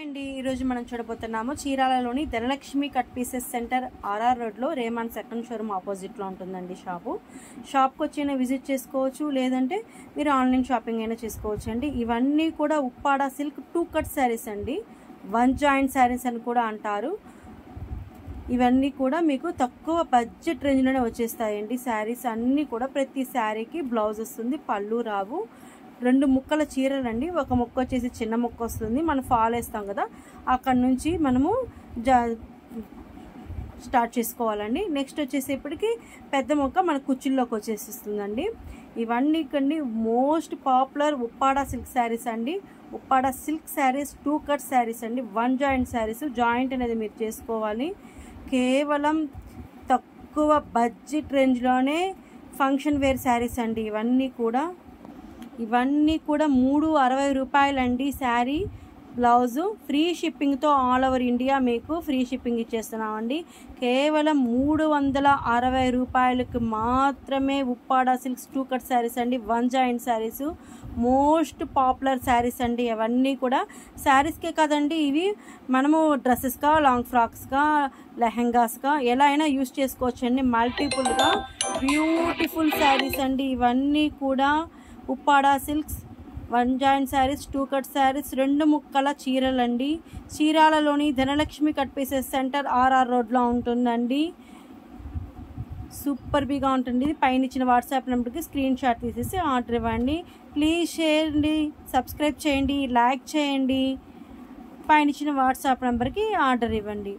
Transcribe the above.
అండి ఈరోజు మనం చూడబోతున్నాము చీరాలలోని Dhanalakshmi cut pieces centre RR రోడ్లో రేమాన్ సెకండ్ షోరూమ్ ఆపోజిట్లో ఉంటుందండి షాప్కి వచ్చి విజిట్ చేసుకోవచ్చు, లేదంటే మీరు ఆన్లైన్ షాపింగ్ అయినా చేసుకోవచ్చు అండి. ఇవన్నీ కూడా ఉప్పాడ సిల్క్ 2 కట్ శారీస్ అండి, 1 జాయింట్ శారీస్ అని కూడా అంటారు. ఇవన్నీ కూడా మీకు తక్కువ బడ్జెట్ రేంజ్లోనే వచ్చేస్తాయండి. శారీస్ అన్నీ కూడా ప్రతి శారీకి బ్లౌజ్ వస్తుంది, పళ్ళు రావు. 2 ముక్కల చీరలండి, ఒక ముక్క వచ్చేసి చిన్న ముక్క వస్తుంది, మనం ఫాల్ వేస్తాం కదా, అక్కడ నుంచి మనము స్టార్ట్ చేసుకోవాలండి. నెక్స్ట్ వచ్చేసేపటికి పెద్ద ముక్క మన కుచ్చుల్లోకి వచ్చేసిస్తుందండి. ఇవన్నీ కండి most popular Uppada silk saris అండి. ఉప్పాడ సిల్క్ శారీస్ 2 కట్ శారీస్ అండి, 1 జాయింట్ శారీస్. జాయింట్ అనేది మీరు చేసుకోవాలి. కేవలం తక్కువ బడ్జెట్ రేంజ్లోనే ఫంక్షన్ వేర్ శారీస్ అండి. ఇవన్నీ కూడా 360 రూపాయలండి శారీ. బ్లౌజు ఫ్రీ షిప్పింగ్తో ఆల్ ఓవర్ ఇండియా మీకు ఫ్రీ షిప్పింగ్ ఇచ్చేస్తున్నామండి. కేవలం 360 రూపాయలకు మాత్రమే ఉప్పాడ సిల్క్స్ 2 కట్ శారీస్ అండి, 1 joint saris. Most popular saris అండి. అవన్నీ కూడా శారీస్కే కాదండి, ఇవి మనము డ్రెస్సెస్గా, లాంగ్ ఫ్రాక్స్గా, లెహెంగాస్గా ఎలా అయినా యూస్ చేసుకోవచ్చు అండి. మల్టిపుల్గా బ్యూటిఫుల్ శారీస్ అండి. ఇవన్నీ కూడా Uppada silks 1 joint saris, 2 cut saris, 2 ముక్కల చీరలండి. చీరాలలోని Dhanalakshmi cut pieces centre RR రోడ్లో ఉంటుందండి. సూపర్ బిగా ఉంటుంది. పైన ఇచ్చిన వాట్సాప్ నెంబర్కి స్క్రీన్ షాట్ తీసేసి ఆర్డర్ ఇవ్వండి. ప్లీజ్ షేర్ అండి, సబ్స్క్రైబ్ చేయండి, లైక్ చేయండి. పైన ఇచ్చిన వాట్సాప్ నెంబర్కి ఆర్డర్ ఇవ్వండి.